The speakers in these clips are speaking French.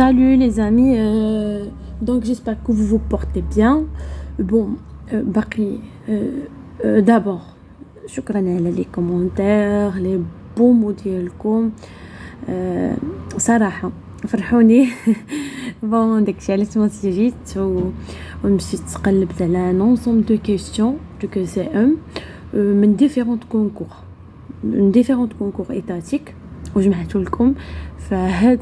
Salut les amis, donc j'espère que vous vous portez bien. Bon, باقي d'abord شكرا على les commentaires, les beaux mots ديالكم. صراحة فرحوني. bon داكشي علاش ما جيت ومشيت تقلبت على نونسوم دو كيسيون دو QCM من différentes concours étatiques وجمعت لكم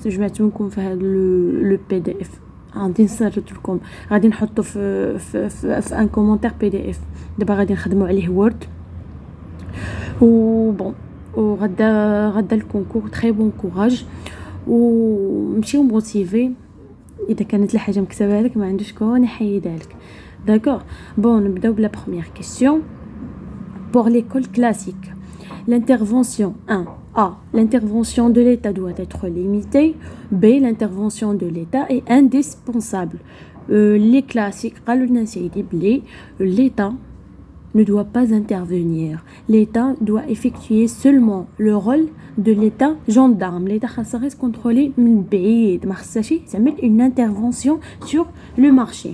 جمعت لكم في هذا لو بي دي اف. غادي نسرت لكم، غادي نحطو في ان كومونتير بي دي اف. دابا غادي نخدموا عليه وورد و بون وغدا الكونكور تري بون كوراج ومشيو موتيفي. اذا كانت الحاجه مكتبه لك ما عندوش كون نحيدها لك. داكور بون نبداو بلا بروميير كيسيون. pour l'école classique, l'intervention 1. A. L'intervention de l'État doit être limitée. B. L'intervention de l'État est indispensable. Les classiques, l'État ne doit pas intervenir. L'État doit effectuer seulement le rôle de l'État gendarme. L'État doit contrôler une intervention sur le marché.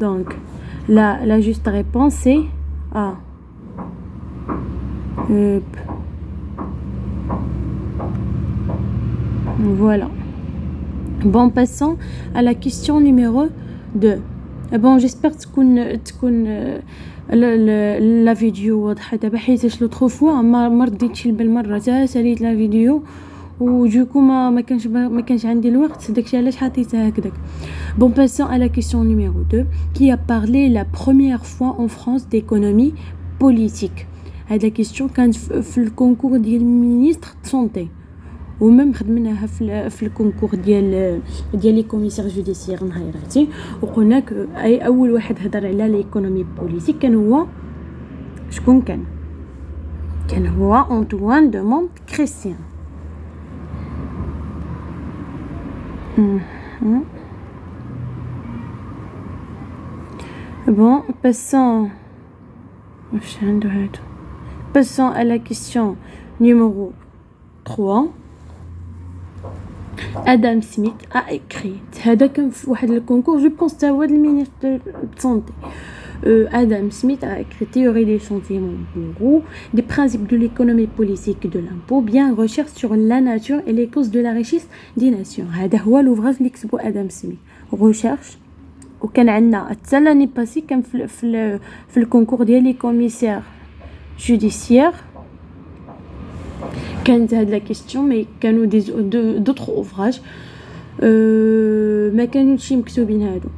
Donc, la juste réponse est A. Voilà. Bon, passons à la question numéro 2. Bon, j'espère que la vidéo واضحه دابا حيت لو طرو فوا ما رديتش بالمره حتى ساليت لا فيديو ودوكو ما كانش عندي الوقت، داكشي علاش حطيتها هكذاك. Bon, passons à la question numéro 2. Qui a parlé la première fois en France d'économie politique? هاد لا كيسيون كانت في الكونكور ديال المينيستر سونتي وميم خدمناها في الكونكور ديال لي كوميسير جوديسيير نهاراتي. وقلنا اي اول واحد هضر على ليكونومي بوليتيك كان هو شكون؟ كان هو أنطوان دو مونت كريستيان. bon passons à la question numéro 3. Adam Smith a écrit هذا كان في واحد الكونكور جو بونس تا هو المينيستر سونتي. Adam Smith a écrit Théorie des sentiments moraux, des principes de l'économie politique de l'impôt, bien recherche sur la nature et les causes de la richesse des nations. هذا هو l'ouvrage اللي كتبو آدم سميث. recherche. وكان عندنا حتى لاني باسي كان في الكونكور ديال لي كوميسير جوديسيير كانت هاد لا كيسيون. مي كانوا دوطخ اوفراج ما كانوش مكتوبين هادو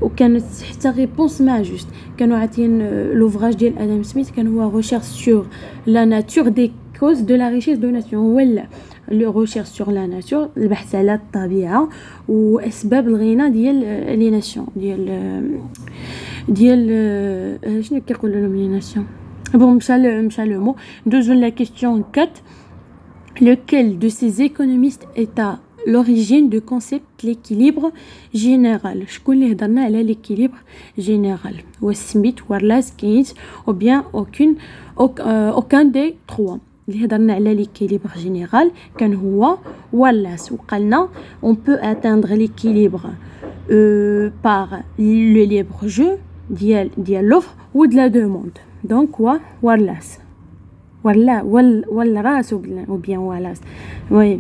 وكانت حتى ريبونس ما جوست. كانوا عاطين لوفراج ديال ادم سميث كان هو ريشيرش سور لا ناتور دي كوز دو لا ريشيس دو ناسيون. ولا لو ريشيرش سور لا ناتور البحث على الطبيعه واسباب الغنى ديال لي ناسيون ديال شنو كيقولوا لهم لي ناسيون. بون مشى لو مو. دوزو لا كيسيون 4. Lequel de ces économistes est à l'origine du concept l'équilibre général? شكون اللي هضرنا على l'équilibre général؟ سميث ولا كينز ou bien aucun des trois. اللي هضرنا على l'équilibre général كان هو ولاس. وقالنا on peut atteindre l'équilibre par le libre jeu ديال l'offre ou de la demande. donc ولاس ولا راس ou bien ولاس. oui.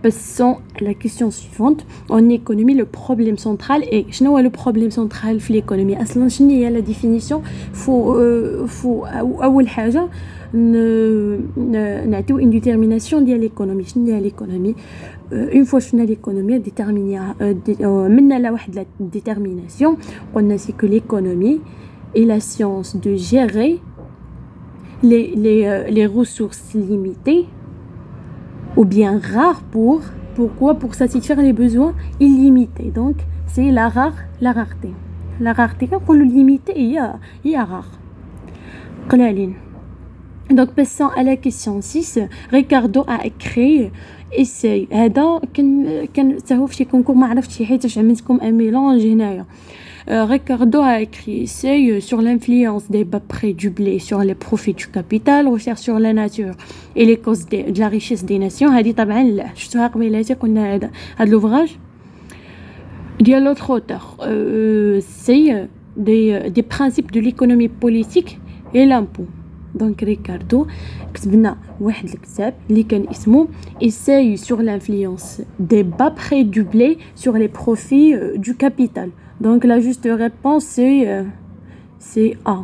Passons à la question suivante. En économie, le problème central est شنو هو le problème central في l'économie؟ اصلا شنو هي la définition؟ فو اول حاجه نعطيو une détermination ديال l'économie. شنو هي l'économie؟ une fois شفنا l'économie déterminer منا لا واحد la détermination قلنا c'est que l'économie est la science de gérer les ressources limitées ou bien rares pour satisfaire les besoins illimités. donc c'est la rareté. la rareté كنقولوا limité هي rare قلالين. donc passons à la question 6. Ricardo a écrit essai. هذا كان تاهو في شي كونكور ما عرفتش حيت عملتكم ان ميلونج هنايا. Ricardo a écrit essai sur l'influence des bas prix du blé sur les profits du capital, recherche sur la nature et les causes de la richesse des nations. هذه طبعا لا شفتوها قبيلاتي قلنا هذا l'ouvrage ديال l'autre auteur. C'est des principes de l'économie politique et l'impôt. Donc Ricardo كتبنا واحد الكتاب اللي كان اسمه Essai sur l'influence des bas prix du blé sur les profits du capital. Donc la juste réponse c'est A.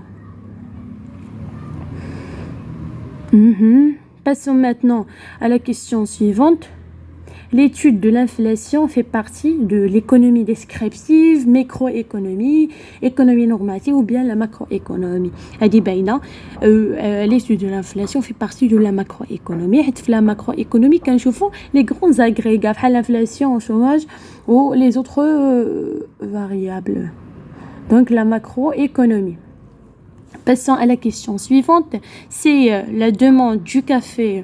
Passons maintenant à la question suivante. L'étude de l'inflation fait partie de l'économie descriptive, microéconomie, économie normative ou bien la macroéconomie. L'étude de l'inflation fait partie de la macroéconomie. La macroéconomie, quand je vois les grands agrégats, l'inflation, le chômage ou les autres variables. Donc la macroéconomie. Passons à la question suivante. C'est la demande du café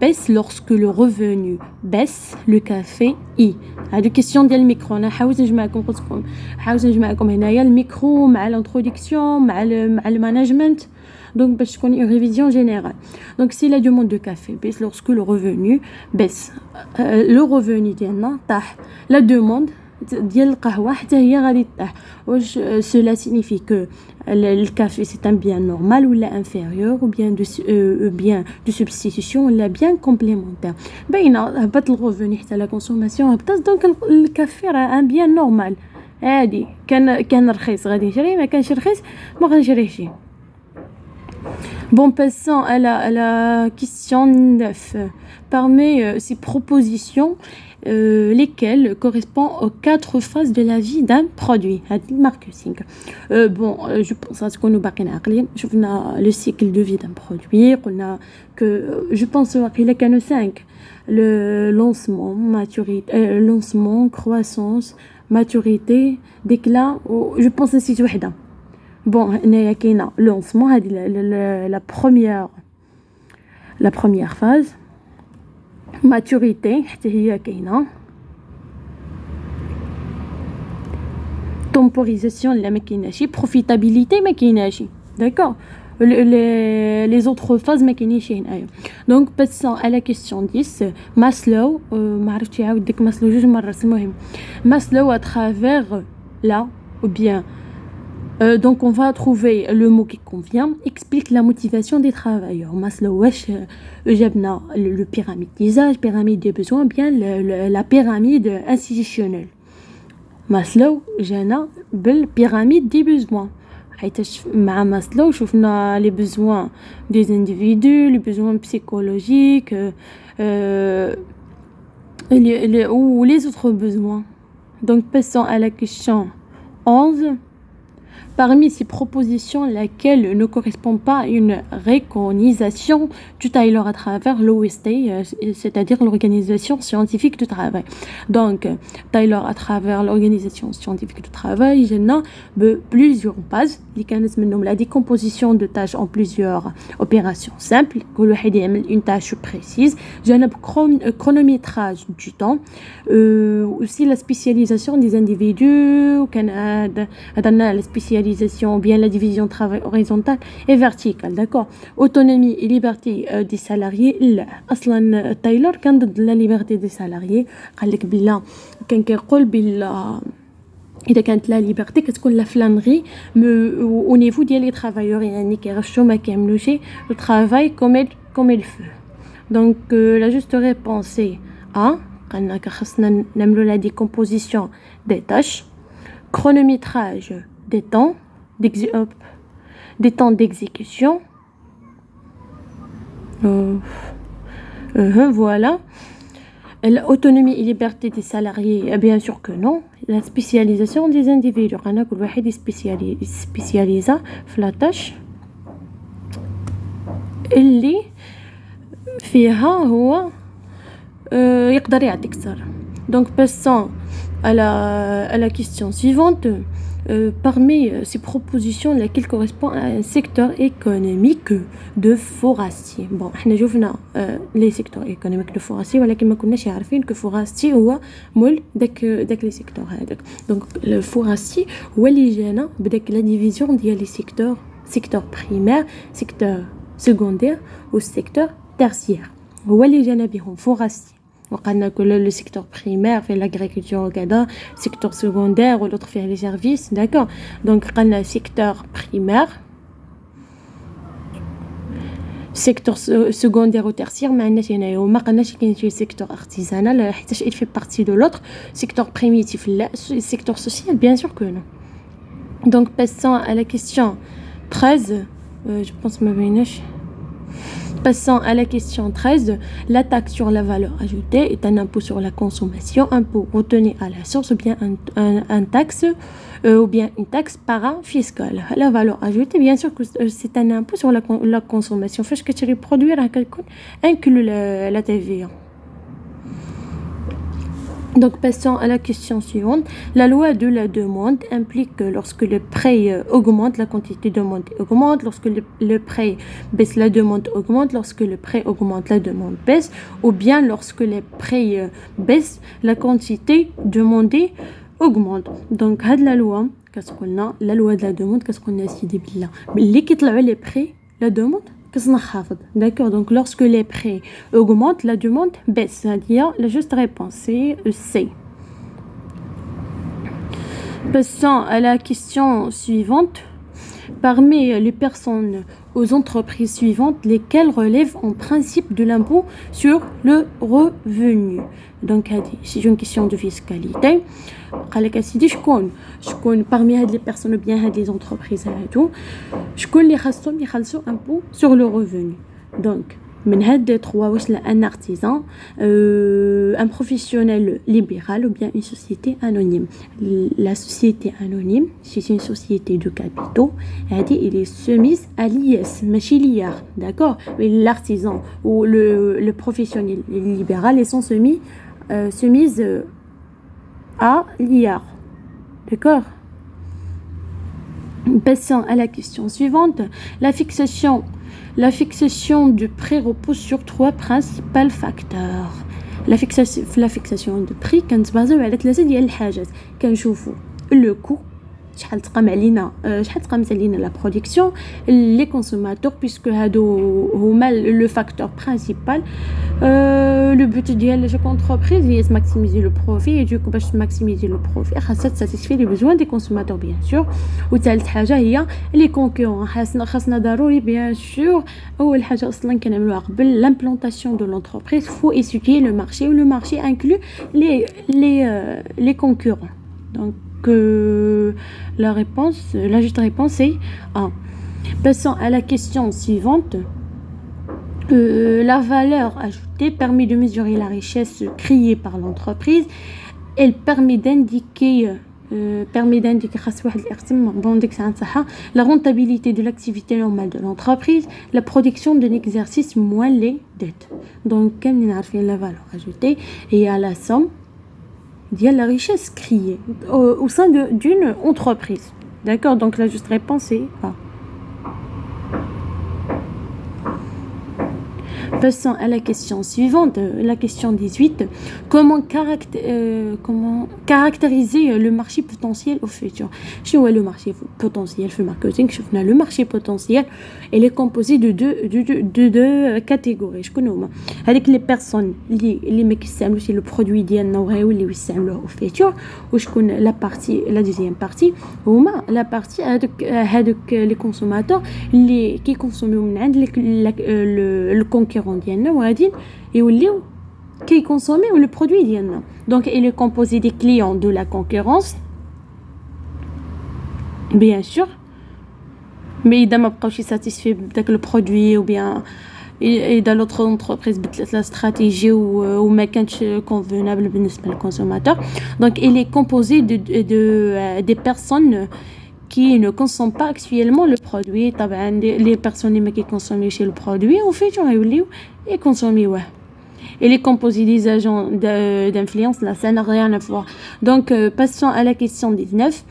baisse lorsque le revenu baisse, le café I. هذه question ديال الميكرو. انا حاولت نجمعكم هنايا الميكرو مع الانترودكسيون مع المانجمنت. Donc باش تكون une révision générale. Donc c'est la demande de café baisse lorsque le revenu baisse. Le revenu ديالنا طاح. La demande ديال القهوه حتى هي غادي تطيح. واش cela signifie que le café c'est un bien normal ou inférieur ou bien de substitution ou bien complémentaire. باينه هبط الريفوني حتى لا كونسوماسيون هبطت. دونك الكافي راه ان بيان نورمال عادي. كان رخيص غادي نشريه ما كانش رخيص ما غنشريهش. Bon, passons à la question 9. Parmi ces propositions, lesquelles correspondent aux 4 phases de la vie d'un produit. C'est le marketing. Je pense à ce qu'on nous باقيين عاقلين. شفنا le cycle de vie d'un produit. قلنا que je pense qu'il y a que 5. Le lancement, maturité, lancement, croissance, maturité, déclin. Je pense à 6 وحده. Bon, هنايا كاينه lancement هذه la première phase. maturité حتى هي كاينه. temporisation لا ما كايناش. profitabilité ما كايناش. d'accord. les autres phases ما كاينينش هنايا. donc passons à la question 10. Maslow ما عرفتش يعاود ديك Maslow جوج مرات. المهم Maslow à travers là ou bien donc on va trouver le mot qui convient. Explique la motivation des travailleurs. Maslow واش جابنا le pyramidisage, pyramide des besoins, bien la pyramide institutionnelle. Maslow جانا بالpyramide des besoins. حيتاش مع Maslow شفنا les besoins des individus, les besoins psychologiques ou les autres besoins. Donc passons à la question 11. Parmi ces propositions, laquelle ne correspond pas à une reconnaissance du Taylor à travers l'OST, c'est-à-dire l'Organisation Scientifique du Travail. Donc, Taylor à travers l'Organisation Scientifique du Travail, j'ai plusieurs bases, la décomposition de tâches en plusieurs opérations simples, une tâche précise, j'ai un chronométrage du temps, aussi la spécialisation des individus, la spécialisation ou bien la division de travail horizontale et verticale. D'accord. Autonomie et liberté des salariés. أصلا تايلور كان ضد la liberté des salariés. قال لك بلا كان كيقول بلا إذا كانت لا ليبرتي كتكون لا فلانغي au niveau ديال les travailleurs يعني كيغشوا ما كيعملوش le travail comme il faut. Donc la juste réponse c'est A. قالنا كخصنا نعملوا la décomposition des tâches. Chronométrage des temps d'exécution. Voilà. L'autonomie et liberté des salariés, bien sûr que non. La spécialisation des individus. On a كل واحد spécialisé في la tâche اللي فيها هو يقدر يعطيك أكثر. Donc passons à la question suivante. parmi ces propositions laquelle correspond à un secteur économique de forestier. Bon, احنا شفنا les secteurs économiques de forestier ولكن ما كناش عارفين que forestier هو مول داك les secteurs هذاك. Donc le forestier هو اللي جانا بداك la division ديال les secteurs, secteur primaire, secteur secondaire ou secteur tertiaire. هو اللي جانا بهم forestier. وقالنا que le secteur primaire fait l'agriculture وكذا, secteur secondaire ou l'autre fait les services, d'accord. Donc قالنا secteur primaire, secteur secondaire ou tertiaire ما عندناش هنايا, وما قالناش كاين شي secteur artisanal حيتاش il fait partie de l'autre. Secteur primitif لا, secteur social bien sûr que non. Donc passons à la question 13, je pense ما بيناش. Passons à la question 13. La taxe sur la valeur ajoutée est un impôt sur la consommation, impôt retenu à la source ou bien un taxe ou bien une taxe parafiscale. La valeur ajoutée, bien sûr que c'est un impôt sur la consommation. Faites que tu reproduire à quelqu'un inclut la TVA. Donc passons à la question suivante. La loi de la demande implique que lorsque le prêt augmente, la quantité demandée augmente. Lorsque le prêt baisse, la demande augmente. Lorsque le prêt augmente, la demande baisse. Ou bien lorsque les prêts baissent, la quantité demandée augmente. Donc la loi, qu'est-ce qu'on a? La loi de la demande, qu'est-ce qu'on a décidé là? Les qui les prêts, la demande d'accord. Donc lorsque les prêts augmentent, la demande baisse. C'est-à-dire la juste réponse c'est C. Passons à la question suivante. Parmi les personnes aux entreprises suivantes, lesquelles relèvent en principe de l'impôt sur le revenu. Donc c'est une question de fiscalité. قال لك اسيدي شكون parmi هاد les personnes bien هاد les entreprises هادو شكون اللي خاصهم يخلصوا impôt sur le revenu. Donc من هاد trois واش un artisan, un professionnel libéral ou bien une société anonyme. La société anonyme c'est une société de capitaux, elle est soumise à l'IS ماشي l'IR, d'accord. Mais l'artisan ou le professionnel libéral ils sont soumises à l'IR, d'accord. Passons à la question suivante. La fixation du prix repose sur trois principaux facteurs. La fixation du prix كنتبازاو على ثلاثه ديال الحاجات. كنشوفوا le coût, شحال تقام علينا لا برودكسيون, les consommateurs puisque هادو هما le facteur principal. Le but ديال chaque entreprise هي maximiser le profit, et du coup باش maximiser le profit خاصها satisfaire les besoins des consommateurs bien sûr. وثالث حاجه هي les concurrents, خاصنا ضروري bien sûr اول حاجه اصلا كنعملوها قبل l'implantation de l'entreprise, faut étudier le marché, ou le marché inclut les concurrents. Donc la juste réponse est A. Passons à la question suivante. La valeur ajoutée permet de mesurer la richesse créée par l'entreprise. Elle permet d'indiquer la rentabilité de l'activité normale de l'entreprise, la production d'un exercice moins les dettes. Donc, comme on a fait la valeur ajoutée et à la somme de la richesse créée au sein d'une entreprise. D'accord, donc la juste réponse est A. Passons à la question suivante, la question 18. Comment caractériser le marché potentiel au futur? Chez le marché potentiel في marketing, le marché potentiel il est composé de deux catégories. شكون هما هذيك les personnes اللي ما كيستعملوش le produit ديالنا وغيوليو يستعملوه au futur, وشكون la deuxième partie هما la partie هذوك les consommateurs اللي كيكونسوميو من عند le concurrent ديالنا وغادي يوليو كيكونسوميو le produit ديالنا. Donc il est composé des clients de la concurrence bien sûr, mais إذا ما بقاوش satisfaits بداك le produit ou bien إذا l'autre entreprise بدلت la stratégie ou ما كانتش convenable بالنسبة للconsommateur. Donc il est composé de des personnes qui ne consomment pas actuellement le produit. طبعا les personnes ما كيكونسوميوش le produit au futur يوليو يكونسوميوه. Il est composé des agents d'influence, là ça n'a rien à voir. Donc passons à la question 19.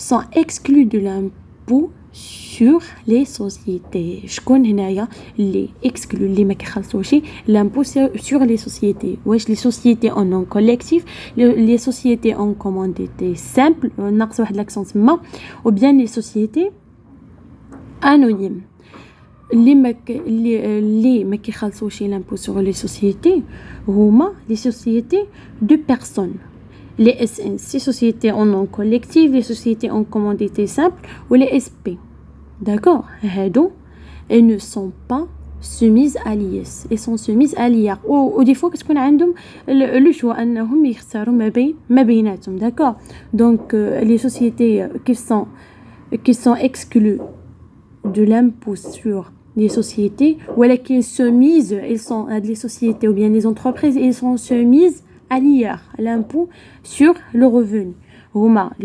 sont exclus de l'impôt sur les sociétés. شكون هنايا اللي exclut اللي ما كيخلصوش l'impôt sur les sociétés؟ واش les sociétés en nom collectif, les sociétés en commandité simple, ناقص واحد l'accent تما, ou bien les sociétés anonymes اللي ما كيخلصوش l'impôt sur les sociétés هما les sociétés de personnes, les SN, les sociétés en nom collectif, les sociétés en commandité simple ou les SP. D'accord? Elles ne sont pas soumises à l'IS. Elles sont soumises à l'IR. Ou des fois, كتكون عندهم le choix أنهم يختاروا ما بيناتهم. D'accord? Donc, les sociétés qui sont exclues de l'impôt sur les sociétés, ou qui sont soumises, elles sont les sociétés ou bien les entreprises, elles sont soumises à l'IR, à l'impôt sur le revenu.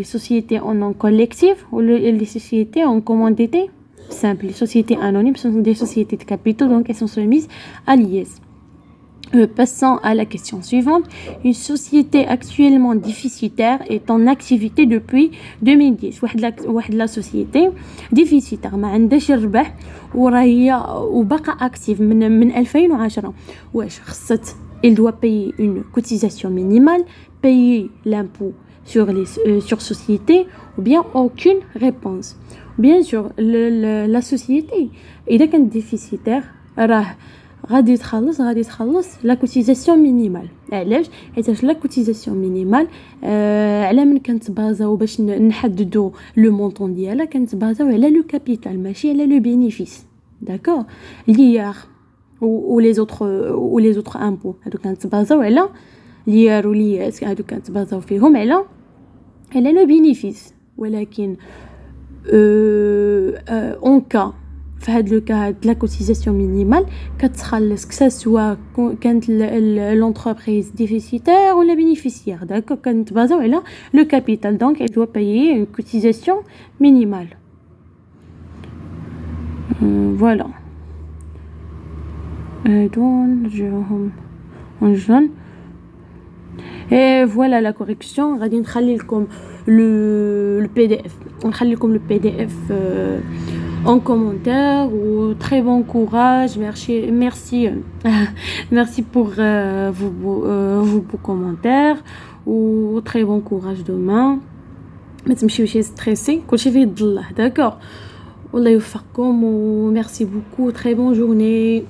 Les sociétés en nom collectif ou les sociétés en commandité simple. Les sociétés anonymes sont des sociétés de capitaux, donc elles sont soumises à l'IS. Passons à la question suivante. Une société actuellement déficitaire est en activité depuis 2010. La société déficitaire ما عندهاش الربح وبقى active من 2010. واش خصت il doit payer une cotisation minimale, payer l'impôt sur société, ou bien aucune réponse. Bien sûr, la société, إذا كانت déficitaire, غادي تخلص la cotisation minimale. علاش؟ حيت la cotisation minimale على من كنتبازاو باش نحددوا لو مونطون ديالها كنتبازاو على لو كابيتال ماشي على لو بينيفيس. داكور؟ l'IR ou les autres impôts هادو كنتبازاو على l'IR و l'IS هادو كنتبازاو فيهم على لو بينيفيس. ولكن en cas في هاد لو كا لا كوتيزاسيون مينيمال كتخلص كسا سوا كانت لونتربريز ديفيسيتير ولا بينيفيسيير. داكو كنتبازاو على لو كابيتال دونك elle doit payer une cotisation minimale. Voilà. نرجعوهم en jaune. Et voilà la correction. غادي نخلي لكم le PDF. نخلي لكم le PDF en commentaire. Ou très bon courage. Merci pour vos beaux commentaires. Ou très bon courage demain. ما تمشيوش ستريسي كلشي فيه يض الله. داكور والله يوفقكم و merci beaucoup. Très bonne journée.